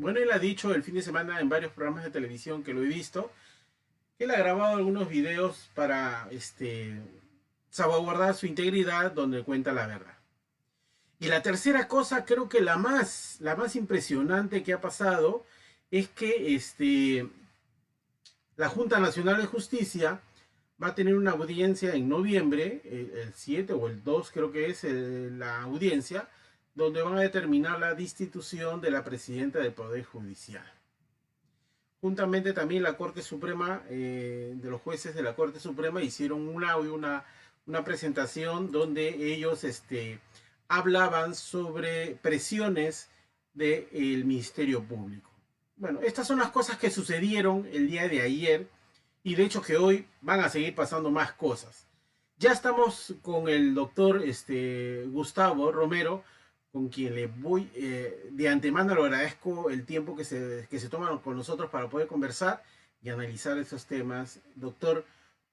Bueno, él ha dicho el fin de semana en varios programas de televisión que lo he visto, que él ha grabado algunos videos para salvaguardar su integridad donde cuenta la verdad. Y la tercera cosa, creo que la más impresionante que ha pasado es que la Junta Nacional de Justicia va a tener una audiencia en noviembre, el 7 o el 2 creo que es la audiencia, donde van a determinar la destitución de la presidenta del Poder Judicial. Juntamente también la Corte Suprema, de los jueces de la Corte Suprema, hicieron un audio, una presentación donde ellos hablaban sobre presiones del Ministerio Público. Bueno, estas son las cosas que sucedieron el día de ayer y de hecho que hoy van a seguir pasando más cosas. Ya estamos con el doctor Gustavo Romero, con quien le voy, de antemano le agradezco el tiempo que se toman con nosotros para poder conversar y analizar esos temas. Doctor,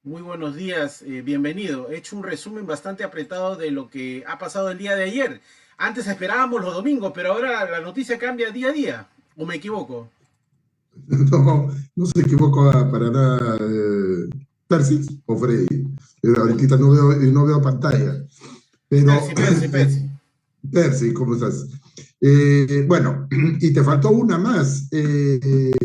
muy buenos días, bienvenido. He hecho un resumen bastante apretado de lo que ha pasado el día de ayer. Antes esperábamos los domingos, pero ahora la noticia cambia día a día. ¿O me equivoco? No, no se equivoca para nada, Percy o Freddy. Ahorita no veo pantalla. Pero, Percy. Percy, ¿cómo estás? Bueno, y te faltó una más.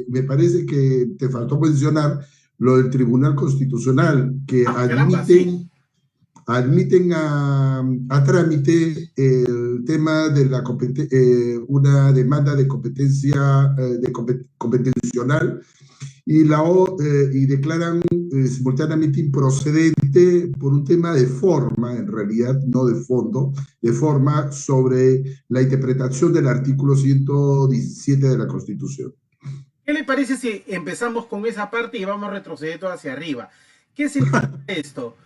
Me parece que te faltó mencionar lo del Tribunal Constitucional, que Caramba, sí. admiten a trámite el tema de una demanda de competencia competencial y declaran simultáneamente improcedente por un tema de forma, en realidad no de fondo, de forma sobre la interpretación del artículo 117 de la Constitución. ¿Qué le parece si empezamos con esa parte y vamos retrocediendo hacia arriba? ¿Qué significa esto?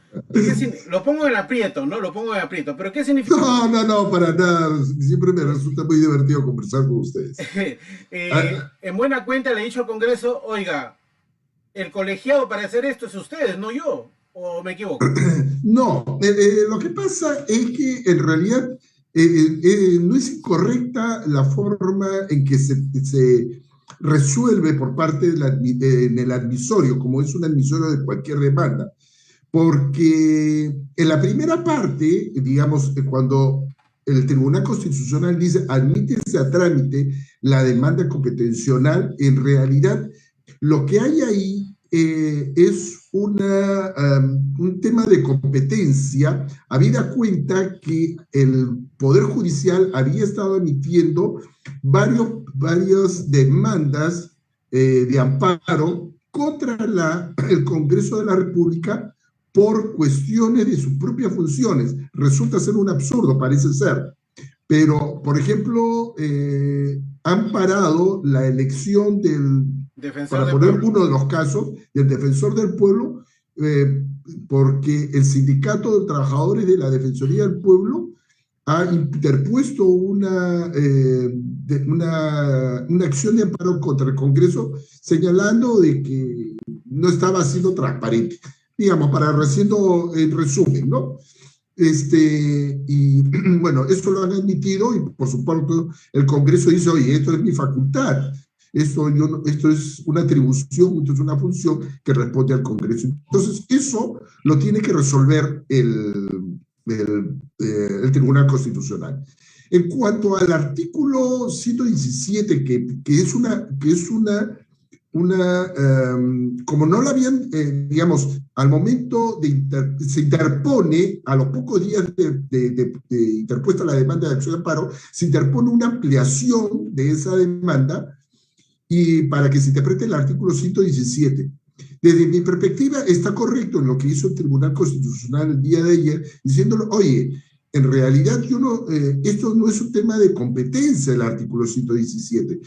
Lo pongo en aprieto, ¿no? Lo pongo en aprieto, pero ¿qué significa? No, para nada. Siempre me resulta muy divertido conversar con ustedes. En buena cuenta le he dicho al Congreso, oiga, el colegiado para hacer esto es ustedes, no yo. ¿O me equivoco? No, lo que pasa es que en realidad no es incorrecta la forma en que se resuelve por parte en el admisorio, como es un admisorio de cualquier demanda. Porque en la primera parte, digamos, cuando el Tribunal Constitucional dice admítese a trámite la demanda competencial, en realidad lo que hay ahí es un tema de competencia, habida cuenta que el Poder Judicial había estado emitiendo varias demandas de amparo contra el Congreso de la República por cuestiones de sus propias funciones. Resulta ser un absurdo, parece ser. Pero, por ejemplo, han parado la elección para poner uno de los casos, del defensor del pueblo, porque el Sindicato de Trabajadores de la Defensoría del Pueblo ha interpuesto una acción de amparo contra el Congreso señalando de que no estaba siendo transparente. Digamos, haciendo el resumen, ¿no? Y bueno, eso lo han admitido y por supuesto el Congreso dice, oye, esto es mi facultad, esto es una atribución, esto es una función que responde al Congreso. Entonces, eso lo tiene que resolver el Tribunal Constitucional. En cuanto al artículo 117, que es como no la habían, digamos, al momento se interpone, a los pocos días de interpuesta la demanda de acción de amparo, se interpone una ampliación de esa demanda y para que se interprete el artículo 117. Desde mi perspectiva está correcto en lo que hizo el Tribunal Constitucional el día de ayer, diciéndolo, oye, en realidad esto no es un tema de competencia el artículo 117,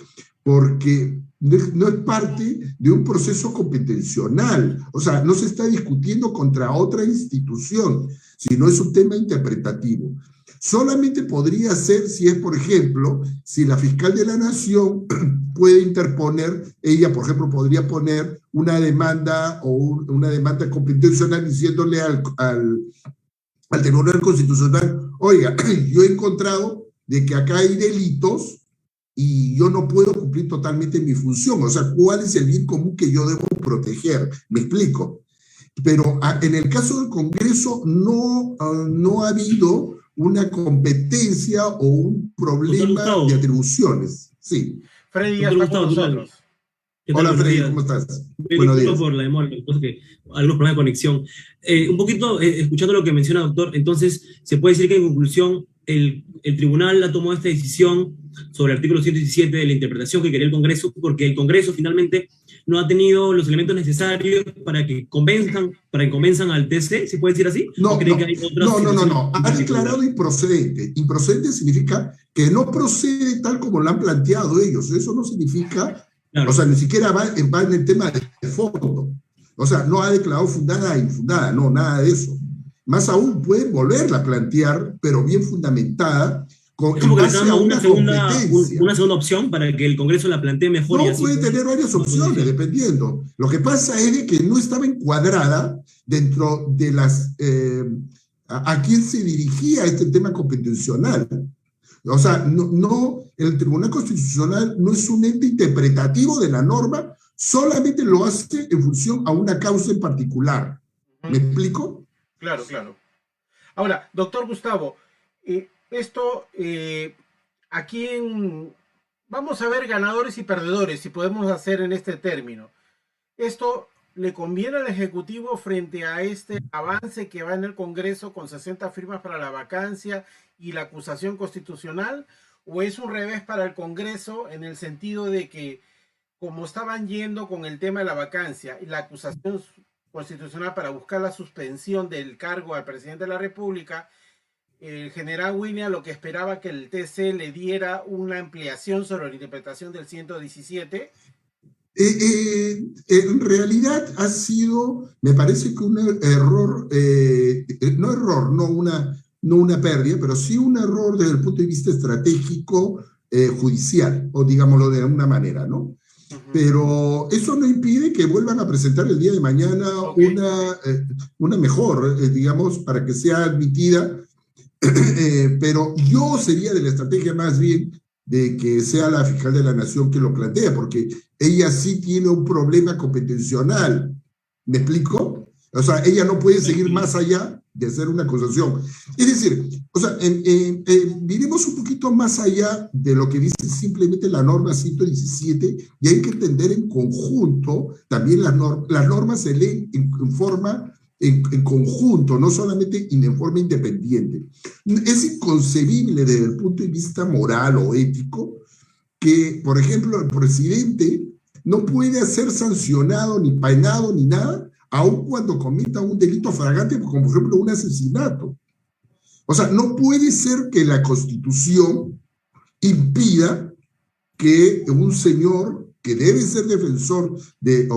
porque no es parte de un proceso competencial, o sea, no se está discutiendo contra otra institución, sino es un tema interpretativo. Solamente podría ser si es, por ejemplo, si la fiscal de la Nación puede interponer, ella, por ejemplo, podría poner una demanda o una demanda competencial diciéndole al Tribunal Constitucional, oiga, yo he encontrado de que acá hay delitos y yo no puedo cumplir totalmente mi función. O sea, ¿cuál es el bien común que yo debo proteger? Me explico. Pero en el caso del Congreso no ha habido una competencia o un Doctor problema de Gustavo, atribuciones. Sí. Freddy ya doctor está con Gustavo, ¿qué nosotros. tal? ¿Qué tal? Hola Buenos Freddy, días. ¿cómo estás? Buenos Disculpa días. por la demora, lo que pasa es que algunos problemas de conexión. Un poquito, escuchando lo que menciona doctor, entonces se puede decir que en conclusión el tribunal ha tomado esta decisión sobre el artículo 117 de la interpretación que quería el Congreso, porque el Congreso finalmente no ha tenido los elementos necesarios para que convenzan al TC, ¿se puede decir así? ¿O No, cree que no, hay otras no, no, no, situaciones no. en Ha declarado particular? improcedente. Improcedente significa que no procede tal como lo han planteado ellos. Eso no significa, o Claro. sea, ni siquiera va en el tema de fondo. O sea, no ha declarado fundada e infundada, no, nada de eso. Más aún, pueden volverla a plantear, pero bien fundamentada, Es en como que le está base a dando una competencia. una segunda opción para que el Congreso la plantee mejor y No, así puede pueda tener varias tomar opciones, posición. dependiendo. Lo que pasa es de que no estaba encuadrada dentro de las... a quién se dirigía este tema competencial. O sea, el Tribunal Constitucional no es un ente interpretativo de la norma, solamente lo hace en función a una causa en particular. ¿Me Ujú. explico? Claro, claro. Ahora, doctor Gustavo, esto aquí vamos a ver ganadores y perdedores, si podemos hacer en este término. Esto le conviene al Ejecutivo frente a este avance que va en el Congreso con 60 firmas para la vacancia y la acusación constitucional, o es un revés para el Congreso en el sentido de que como estaban yendo con el tema de la vacancia y la acusación constitucional para buscar la suspensión del cargo al presidente de la República, el general William lo que esperaba que el TC le diera una ampliación sobre la interpretación del 117. En realidad ha sido, me parece que un error, no error, no una pérdida, pero sí un error desde el punto de vista estratégico judicial, o digámoslo de alguna manera, ¿no? Uh -huh. Pero eso no impide que vuelvan a presentar el día de mañana Okay. Una mejor, digamos, para que sea admitida. Pero yo sería de la estrategia más bien de que sea la fiscal de la nación que lo plantea, porque ella sí tiene un problema competencial. ¿Me explico? O sea, ella no puede seguir más allá de hacer una acusación. Es decir, o sea, miremos un poquito más allá de lo que dice simplemente la norma 117 y hay que entender en conjunto también las normas se leen en forma en conjunto, no solamente en forma independiente. Es inconcebible desde el punto de vista moral o ético que, por ejemplo, el presidente no puede ser sancionado, ni penado, ni nada, aun cuando cometa un delito flagrante, como por ejemplo un asesinato. O sea, no puede ser que la Constitución impida que un señor que debe ser defensor de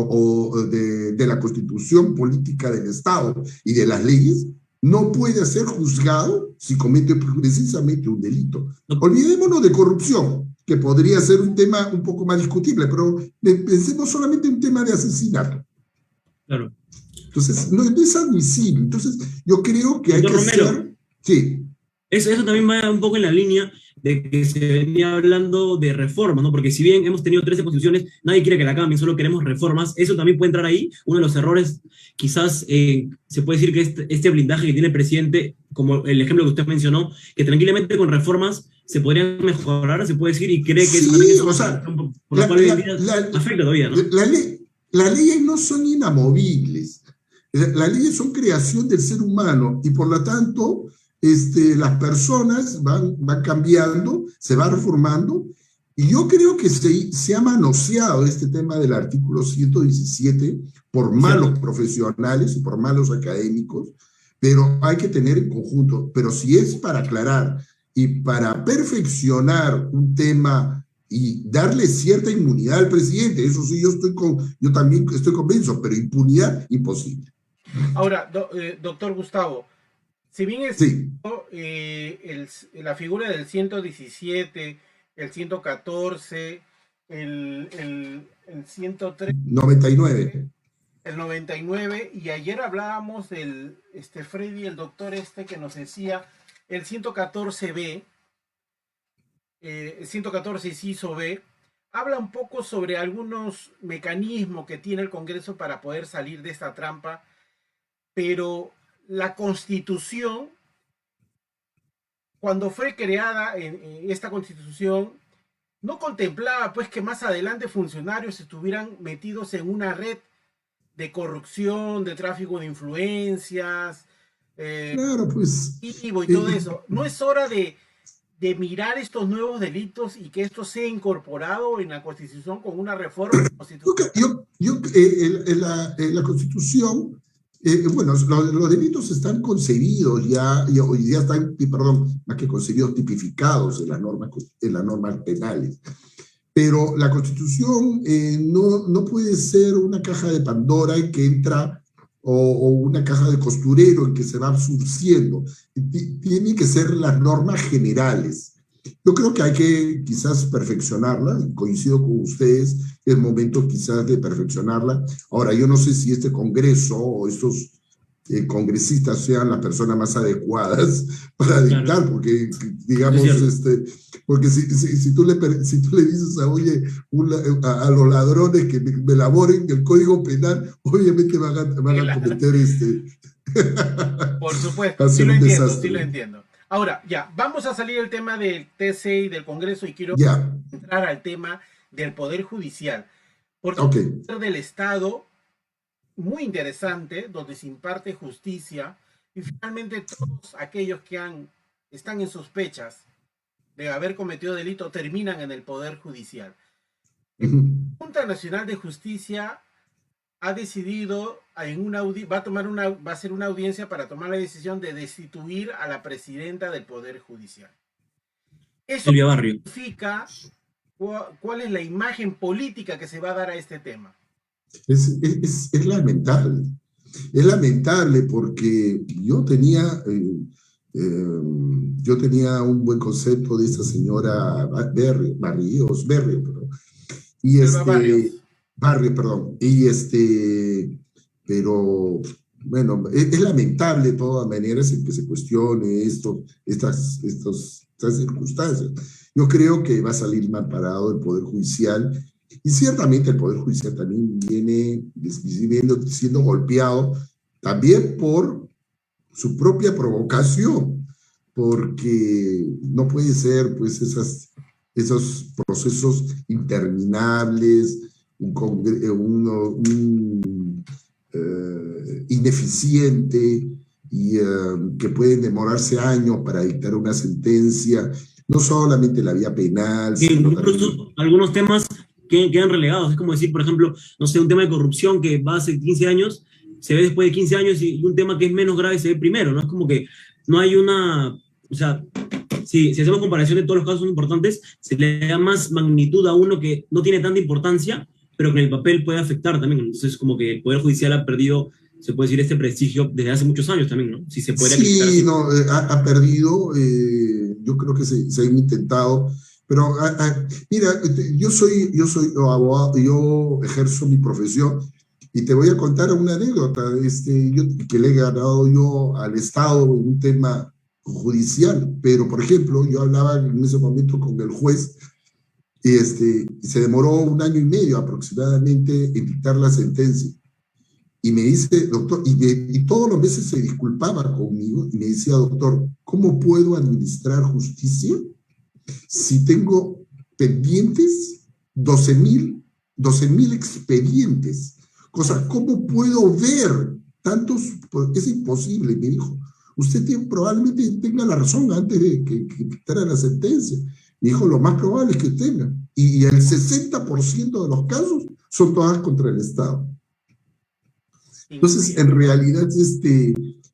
la Constitución política del Estado y de las leyes, no puede ser juzgado si comete precisamente un delito. Olvidémonos de corrupción, que podría ser un tema un poco más discutible, pero pensemos solamente en un tema de asesinato. Claro. Entonces, no es admisible. Entonces, yo creo que hay Doctor que Romero, ser... Sí. eso también va un poco en la línea de que se venía hablando de reformas, ¿no? Porque si bien hemos tenido 13 constituciones, nadie quiere que la cambien, solo queremos reformas. Eso también puede entrar ahí. Uno de los errores, quizás se puede decir que este blindaje que tiene el presidente, como el ejemplo que usted mencionó, que tranquilamente con reformas se podrían mejorar, se puede decir, y cree que eso también Sí, es o una sea, razón por la cual hoy en día afecta todavía, ¿no? las leyes no son inamovibles. Las leyes son creación del ser humano y por lo tanto las personas van cambiando, se van reformando. Y yo creo que se ha manoseado este tema del artículo 117 por malos profesionales y por malos académicos, pero hay que tener en conjunto. Pero si es para aclarar y para perfeccionar un tema y darle cierta inmunidad al presidente, eso sí, yo también estoy convencido, pero impunidad imposible. Ahora, doctor Gustavo, si bien es Sí. la figura del 117, el 114, el 103, 99. el 99, y ayer hablábamos del Freddy, el doctor que nos decía el 114B, 114 inciso B, habla un poco sobre algunos mecanismos que tiene el Congreso para poder salir de esta trampa, pero la Constitución, cuando fue creada en esta Constitución, no contemplaba pues que más adelante funcionarios estuvieran metidos en una red de corrupción, de tráfico de influencias, Claro, pues, y todo eh, eso. ¿No es hora de mirar estos nuevos delitos y que esto sea incorporado en la Constitución con una reforma constitucional? en la Constitución, bueno, los delitos están concebidos ya, hoy día están, perdón, más que concebidos, tipificados en las normas penales. Pero la Constitución no puede ser una caja de Pandora en que entra o una caja de costurero en que se va surciendo. Tienen que ser las normas generales. Yo creo que hay que quizás perfeccionarla, coincido con ustedes, es momento quizás de perfeccionarla. Ahora, yo no sé si este Congreso o estos congresistas sean las personas más adecuadas para Claro, dictar, porque eso es digamos, cierto. porque si tú le dices a, oye, a los ladrones que me elaboren el código penal, obviamente van a Claro. cometer Por va a supuesto, sí ser lo un entiendo, sí desastre. lo entiendo. Ahora, ya, vamos a salir del tema del TC y del Congreso y quiero Ya, entrar al tema del Poder Judicial, porque ok. el poder del Estado, muy interesante, donde se imparte justicia y finalmente todos aquellos que están en sospechas de haber cometido delito terminan en el Poder Judicial. La Junta Nacional de Justicia ha decidido va a hacer una audiencia para tomar la decisión de destituir a la presidenta del Poder Judicial. Eso Silvia Barrio. significa cuál es la imagen política que se va a dar a este tema. Es lamentable. Es lamentable porque yo tenía un buen concepto de esta señora Barrios, perdón, y Elba Barrios. Barrio, perdón, pero bueno, es lamentable de todas maneras en que se cuestione estas circunstancias. Yo creo que va a salir mal parado el Poder Judicial y ciertamente el Poder Judicial también viene siendo golpeado también por su propia provocación, porque no puede ser pues esos procesos interminables, ineficiente y que pueden demorarse años para dictar una sentencia, no solamente la vía penal, Que sino también... incluso algunos temas quedan relegados. Es como decir, por ejemplo, no sé, un tema de corrupción que va hace 15 años, se ve después de 15 años y un tema que es menos grave se ve primero, ¿no? Es como que no hay una, o sea, si hacemos comparación de todos los casos importantes, se le da más magnitud a uno que no tiene tanta importancia, pero que en el papel puede afectar también. Entonces, como que el Poder Judicial ha perdido, se puede decir, este prestigio desde hace muchos años también, ¿no? Si se podría calificar Sí, así. no, ha perdido, yo creo que se han intentado, pero mira, yo soy abogado, yo ejerzo mi profesión y te voy a contar una anécdota que le he ganado yo al Estado en un tema judicial, pero por ejemplo, yo hablaba en ese momento con el juez y se demoró un año y medio aproximadamente en dictar la sentencia. Y me dice, doctor, y todos los meses se disculpaba conmigo y me decía, doctor, ¿cómo puedo administrar justicia si tengo pendientes 12,000 expedientes? Cosa, ¿cómo puedo ver tantos? Es imposible, me dijo. Usted probablemente tenga la razón antes de que dictara la sentencia. Me dijo, lo más probable es que tenga. Y el 60% de los casos son todas contra el Estado. Entonces, en Increíble. realidad,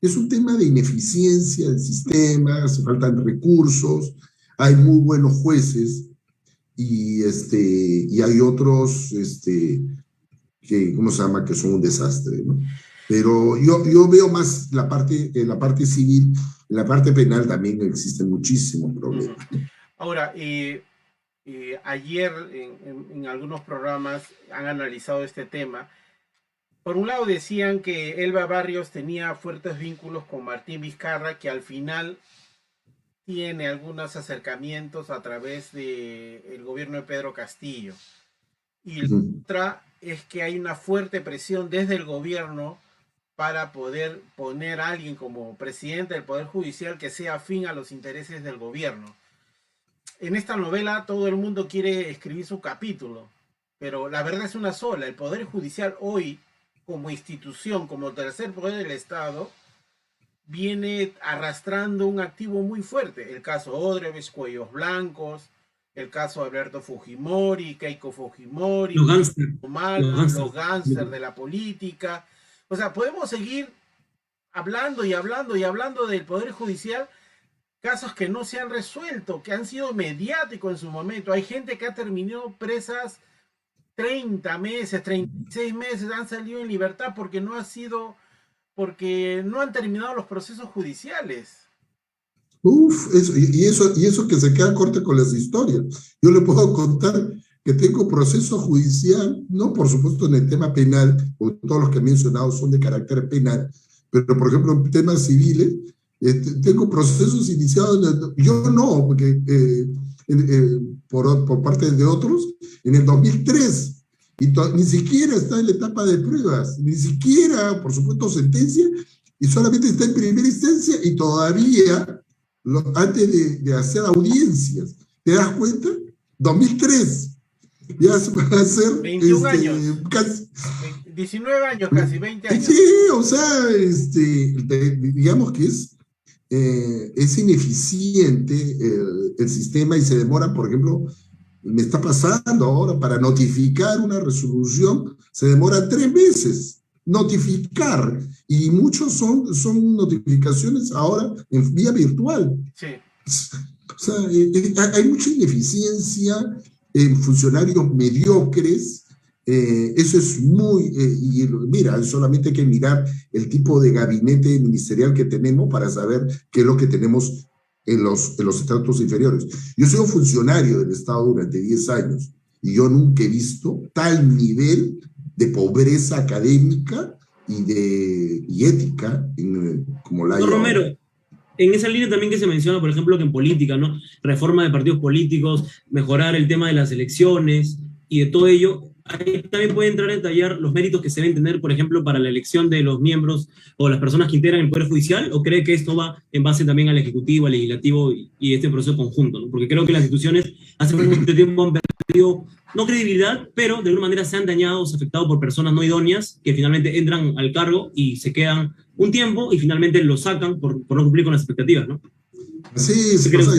es un tema de ineficiencia del sistema, hace faltan recursos, hay muy buenos jueces y hay otros ¿cómo se llama?, que son un desastre, ¿no? Pero yo veo más en la parte civil, en la parte penal también existen muchísimos problemas. Ahora, ayer en algunos programas han analizado este tema. Por un lado decían que Elba Barrios tenía fuertes vínculos con Martín Vizcarra, que al final tiene algunos acercamientos a través del gobierno de Pedro Castillo. Y la otra es que hay una fuerte presión desde el gobierno para poder poner a alguien como presidente del Poder Judicial que sea afín a los intereses del gobierno. En esta novela todo el mundo quiere escribir su capítulo, pero la verdad es una sola. El Poder Judicial hoy, como institución, como tercer poder del Estado, viene arrastrando un activo muy fuerte. El caso Odebrecht, Cuellos Blancos, el caso Alberto Fujimori, Keiko Fujimori, Los gángsters. los gángsters de la política. O sea, podemos seguir hablando y hablando y hablando del Poder Judicial, casos que no se han resuelto, que han sido mediáticos en su momento. Hay gente que ha terminado presas 30 meses, 36 meses, han salido en libertad porque no han terminado los procesos judiciales. Uf, eso que se queda corta con las historias. Yo le puedo contar que tengo proceso judicial, no por supuesto en el tema penal, porque todos los que he mencionado son de carácter penal, pero por ejemplo en temas civiles, tengo procesos iniciados, yo no, porque por parte de otros, en el 2003, y ni siquiera está en la etapa de pruebas, ni siquiera, por supuesto, sentencia, y solamente está en primera instancia y todavía antes de hacer audiencias. ¿Te das cuenta? 2003. Ya va a ser 21 años. Casi, 19 años casi, 20 años. Sí, o sea, digamos que es ineficiente el sistema y se demora, por ejemplo, me está pasando ahora para notificar una resolución, se demora 3 meses notificar, y muchos son notificaciones ahora en vía virtual. Sí. O sea, hay mucha ineficiencia en funcionarios mediocres. Eso es y mira, solamente hay que mirar el tipo de gabinete ministerial que tenemos para saber qué es lo que tenemos en los estratos inferiores. Yo he sido funcionario del Estado durante 10 años y yo nunca he visto tal nivel de pobreza académica y ética como la hay ahora. Romero, en esa línea también que se menciona, por ejemplo, que en política, ¿no? Reforma de partidos políticos, mejorar el tema de las elecciones y de todo ello, ahí también puede entrar a detallar los méritos que se deben tener, por ejemplo, para la elección de los miembros o las personas que integran el Poder Judicial, o cree que esto va en base también al Ejecutivo, al Legislativo y este proceso conjunto, ¿no? Porque creo que las instituciones hace mucho tiempo han perdido, no credibilidad, pero de alguna manera se han dañado o se han afectado por personas no idóneas que finalmente entran al cargo y se quedan un tiempo y finalmente lo sacan por no cumplir con las expectativas, ¿no? Sí, o sea,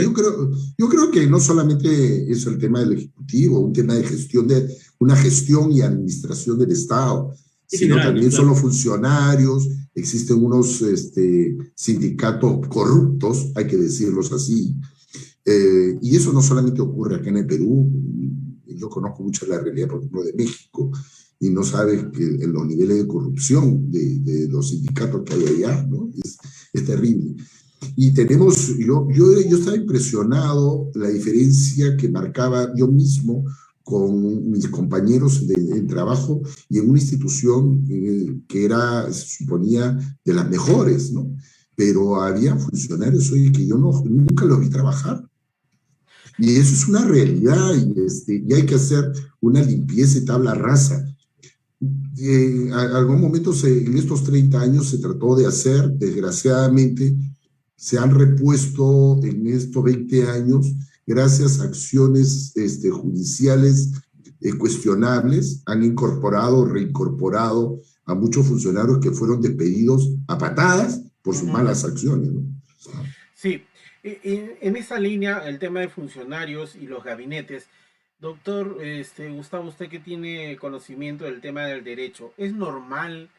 yo creo que no solamente es el tema del Ejecutivo, un tema de una gestión y administración del Estado, sino general, también claro. son los funcionarios, existen unos sindicatos corruptos, hay que decirlos así, y eso no solamente ocurre acá en el Perú. Yo conozco mucho la realidad, por ejemplo, de México, y no sabes que en los niveles de corrupción de los sindicatos que hay allá, ¿no? Es terrible. Y yo estaba impresionado la diferencia que marcaba yo mismo con mis compañeros en trabajo y en una institución que se suponía de las mejores, ¿no? Pero había funcionarios hoy que yo nunca los vi trabajar. Y eso es una realidad, y hay que hacer una limpieza y tabla rasa. En algún momento, en estos 30 años, se trató de hacer, desgraciadamente, se han repuesto en estos 20 años, gracias a acciones judiciales cuestionables, han reincorporado a muchos funcionarios que fueron despedidos a patadas por sus malas acciones, ¿no? Sí, en esa línea, el tema de funcionarios y los gabinetes, doctor Gustavo, usted que tiene conocimiento del tema del derecho, ¿es normal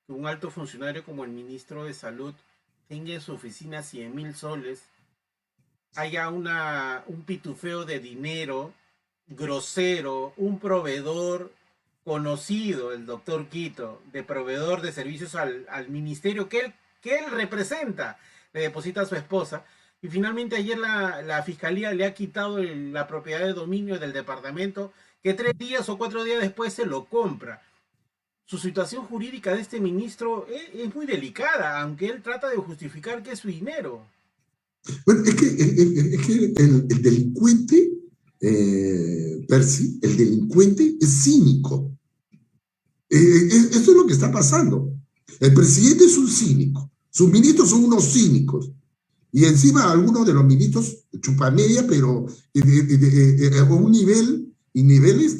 que un alto funcionario como el ministro de Salud tenga en su oficina 100.000 soles, haya un pitufeo de dinero grosero, un proveedor conocido, el doctor Quito, de proveedor de servicios al ministerio que él representa, le deposita a su esposa, y finalmente ayer la fiscalía le ha quitado la propiedad de dominio del departamento, que 3 días o 4 días después se lo compra? Su situación jurídica de este ministro es muy delicada, aunque él trata de justificar que es su dinero. Bueno, es que el delincuente, Percy, el delincuente es cínico. Esto es lo que está pasando. El presidente es un cínico, sus ministros son unos cínicos, y encima algunos de los ministros chupamedia, pero a un nivel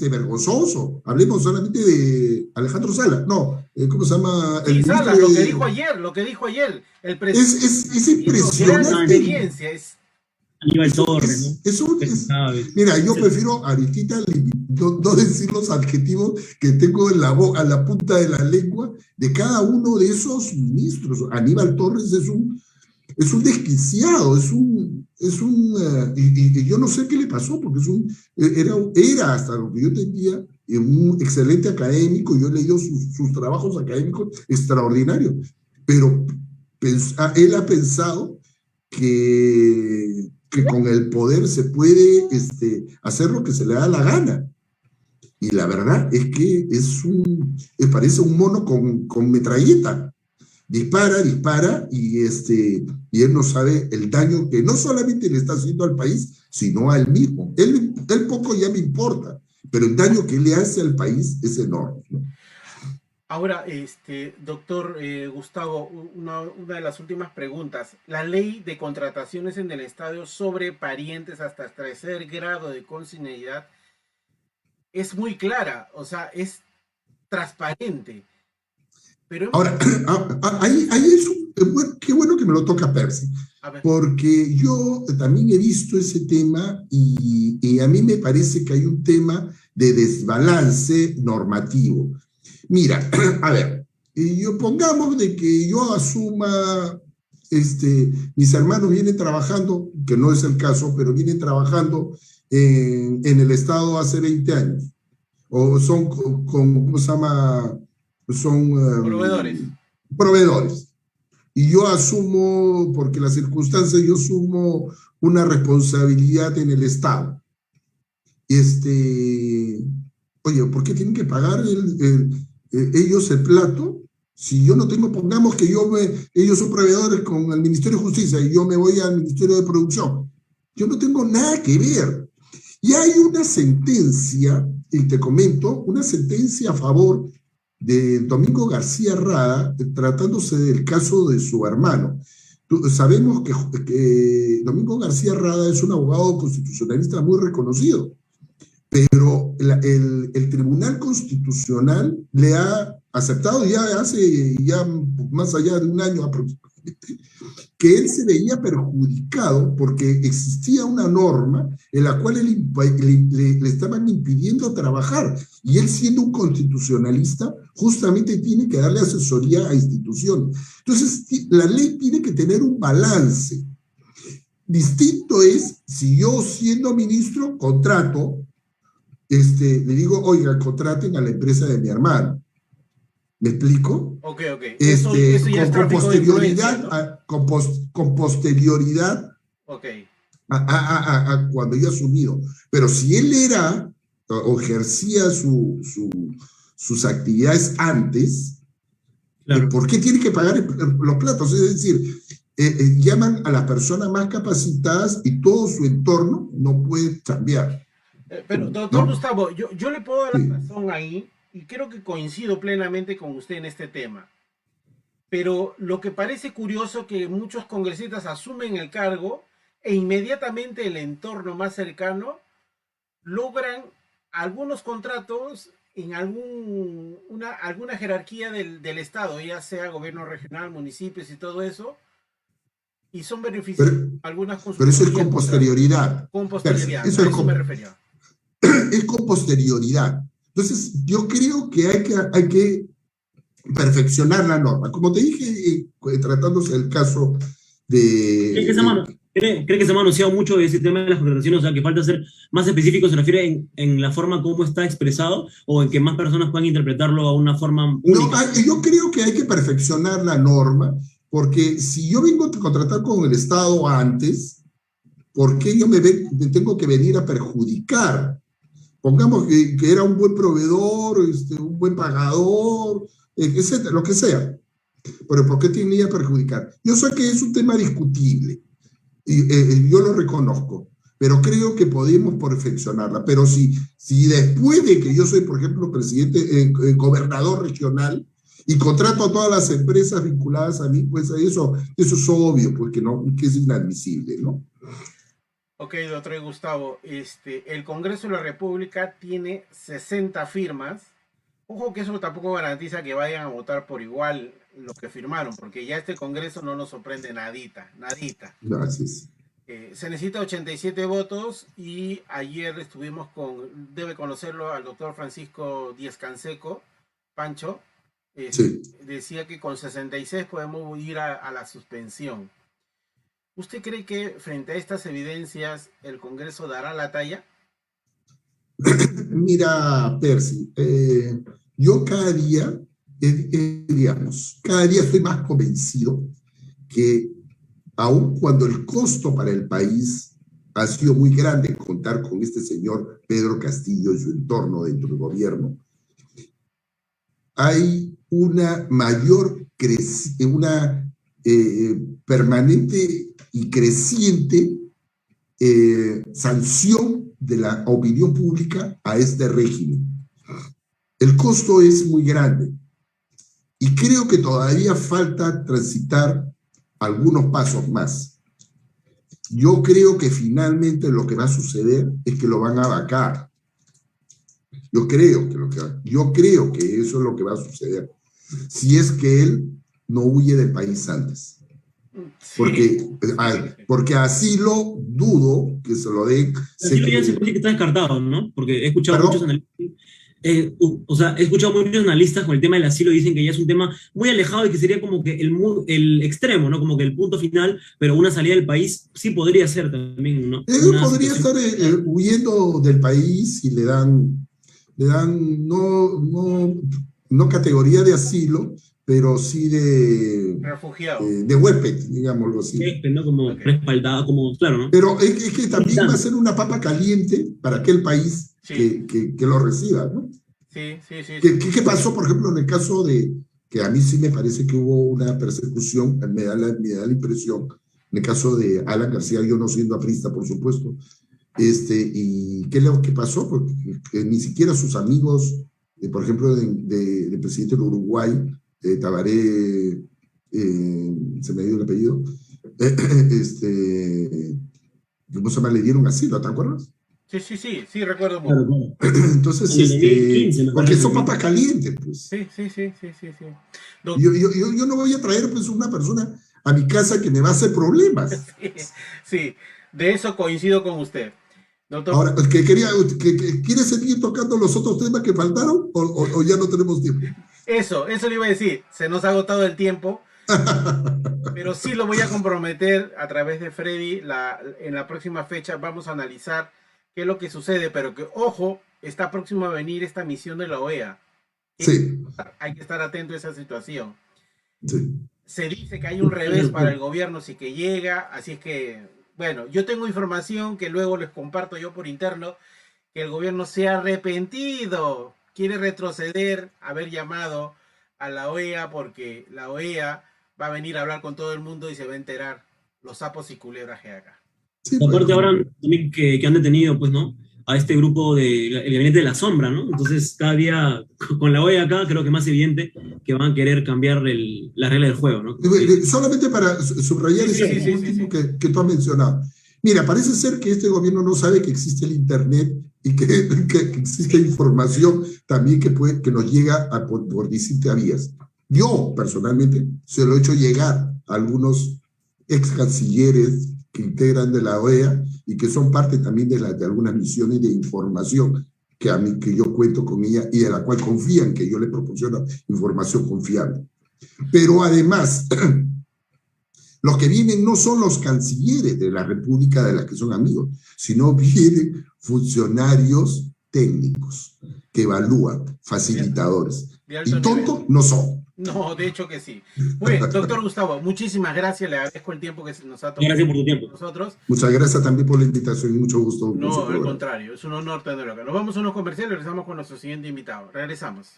vergonzoso. Hablemos solamente de Alejandro Sala, no, ¿cómo se llama? El Sí, ministro Salas, lo que dijo ayer, el presidente es tiene gran impresionante. experiencia, Aníbal Torres, ¿no? Mira, yo prefiero ahorita no decir los adjetivos que tengo en a la punta de la lengua de cada uno de esos ministros. Aníbal Torres es un desquiciado, y yo no sé qué le pasó, porque era hasta lo que yo tenía un excelente académico. Yo he leído sus trabajos académicos extraordinarios, pero él ha pensado que con el poder se puede hacer lo que se le da la gana. Y la verdad es que parece un mono con metralleta. Dispara, y él no sabe el daño que no solamente le está haciendo al país, sino a él mismo. Él poco ya me importa, pero el daño que le hace al país es enorme, ¿no? Ahora, doctor Gustavo, una de las últimas preguntas. La ley de contrataciones en el Estado sobre parientes hasta tercer grado de consanguinidad es muy clara, o sea, es transparente. Pero ahora, ahí qué bueno que me lo toca Percy, porque yo también he visto ese tema y a mí me parece que hay un tema de desbalance normativo. Mira, a ver, pongamos de que yo asuma, mis hermanos vienen trabajando, que no es el caso, pero vienen trabajando en el Estado hace 20 años, o son, ¿cómo se llama? Son proveedores. Y yo asumo, porque las circunstancias, yo asumo una responsabilidad en el Estado. Oye, ¿por qué tienen que pagar ellos el plato? Si yo no tengo, pongamos que ellos son proveedores con el Ministerio de Justicia y yo me voy al Ministerio de Producción. Yo no tengo nada que ver. Y hay una sentencia, y te comento, una sentencia a favor de Domingo García Rada, tratándose del caso de su hermano. Sabemos que Domingo García Rada es un abogado constitucionalista muy reconocido, pero el Tribunal Constitucional le ha aceptado ya hace más allá de un año aproximadamente que él se veía perjudicado porque existía una norma en la cual le estaban impidiendo trabajar, y él, siendo un constitucionalista, justamente tiene que darle asesoría a instituciones. Entonces, la ley tiene que tener un balance. Distinto es si yo, siendo ministro, contrato, le digo, oiga, contraten a la empresa de mi hermano. ¿Me explico? Ok. Eso ya es tráfico de influencia, ¿no? Con posterioridad okay. a cuando yo he asumido. Pero si él era o ejercía sus actividades antes, claro, ¿por qué tiene que pagar los platos? Es decir, llaman a las personas más capacitadas y todo su entorno no puede cambiar. Pero, doctor, ¿no? Gustavo, yo le puedo dar la razón ahí, y creo que coincido plenamente con usted en este tema. Pero lo que parece curioso es que muchos congresistas asumen el cargo e inmediatamente el entorno más cercano logran algunos contratos en alguna jerarquía del Estado, ya sea gobierno regional, municipios y todo eso, y son beneficiados algunas consultorías. Pero eso es con posterioridad. Con posterioridad, a eso me refería. Es con posterioridad. Entonces, yo creo que hay que perfeccionar la norma. Como te dije, tratándose del caso de... ¿Cree que se ha manoseado mucho de ese tema de las contrataciones? O sea, que falta ser más específico, ¿se refiere en la forma como está expresado o en que más personas puedan interpretarlo a una forma única? No, yo creo que hay que perfeccionar la norma, porque si yo vengo a contratar con el Estado antes, ¿por qué yo me tengo que venir a perjudicar? Pongamos que era un buen proveedor, un buen pagador, etcétera, lo que sea. Pero ¿por qué tenía que perjudicar? Yo sé que es un tema discutible. yo lo reconozco, pero creo que podemos perfeccionarla. Pero si después de que yo soy, por ejemplo, gobernador regional, y contrato a todas las empresas vinculadas a mí, pues eso es obvio, pues que es inadmisible, ¿no? Ok, doctor Gustavo, el Congreso de la República tiene 60 firmas. Ojo que eso tampoco garantiza que vayan a votar por igual lo que firmaron, porque ya este Congreso no nos sorprende nadita, nadita. Gracias. Se necesita 87 votos y ayer estuvimos debe conocerlo al doctor Francisco Díez Canseco, Pancho, Sí. decía que con 66 podemos ir a la suspensión. ¿Usted cree que frente a estas evidencias el Congreso dará la talla? Mira, Percy, yo cada día, cada día estoy más convencido que aun cuando el costo para el país ha sido muy grande contar con este señor Pedro Castillo y su entorno dentro del gobierno, hay una permanente y creciente sanción de la opinión pública a este régimen. El costo es muy grande y creo que todavía falta transitar algunos pasos más. Yo creo que finalmente lo que va a suceder es que lo van a vacar. Yo creo que eso es lo que va a suceder. Si es que él no huye del país antes. Porque así lo dudo que se lo den. Así ya se parece que está descartado, ¿no? Porque he escuchado muchos analistas. He escuchado muchos analistas con el tema del asilo, dicen que ya es un tema muy alejado y que sería como que el extremo, ¿no? Como que el punto final, pero una salida del país sí podría ser también, ¿no? Él podría estar huyendo del país y le dan no categoría de asilo, pero sí de refugiado, de huésped, digámoslo así. ¿No? Como respaldado, como, claro, ¿no? Pero es que también va a ser una papa caliente para aquel país que lo reciba, ¿no? Sí. ¿Qué pasó, por ejemplo, en el caso de, que a mí sí me parece que hubo una persecución, me da la impresión, en el caso de Alan García, yo no siendo aprista, por supuesto, y ¿qué pasó? Porque ni siquiera sus amigos, por ejemplo, del presidente del Uruguay, Tabaré, se me ha ido el apellido, ¿cómo se llama? Le dieron asilo, ¿te acuerdas? Sí, recuerdo mucho. Entonces, 2015, porque son papas calientes, pues. Sí. Yo no voy a traer, pues, una persona a mi casa que me va a hacer problemas. Sí, de eso coincido con usted. Doctor. Ahora, ¿quiere seguir tocando los otros temas que faltaron o ya no tenemos tiempo? Eso le iba a decir, se nos ha agotado el tiempo, pero sí lo voy a comprometer a través de Freddy, en la próxima fecha vamos a analizar qué es lo que sucede, pero que, ojo, está próximo a venir esta misión de la OEA. Sí. Hay que estar atento a esa situación. Sí. Se dice que hay un revés para el gobierno si que llega, así es que, bueno, yo tengo información que luego les comparto yo por interno, que el gobierno se ha arrepentido, quiere retroceder, haber llamado a la OEA, porque la OEA va a venir a hablar con todo el mundo y se va a enterar los sapos y culebras que hay acá. Sí, aparte ahora también que han detenido, pues, ¿no? A este grupo del gabinete de la sombra, ¿no? Entonces, cada día, con la OEA acá, creo que es más evidente que van a querer cambiar la regla del juego, ¿no? Solamente para subrayar ese último que tú has mencionado. Mira, parece ser que este gobierno no sabe que existe el Internet y que existe información también que nos llega por distintas vías. Yo, personalmente, se lo he hecho llegar a algunos ex cancilleres que integran de la OEA y que son parte también de algunas misiones de información que yo cuento con ella y de la cual confían que yo les proporciono información confiable. Pero además, los que vienen no son los cancilleres de la República de las que son amigos, sino vienen funcionarios técnicos que evalúan, facilitadores. Y tontos no son. No, de hecho que sí. Bueno, doctor Gustavo, muchísimas gracias. Le agradezco el tiempo que nos ha tomado. Gracias por tu tiempo. Nosotros. Muchas gracias también por la invitación y mucho gusto. No, al contrario, es un honor tenerlo acá. Nos vamos a unos comerciales y regresamos con nuestro siguiente invitado. Regresamos.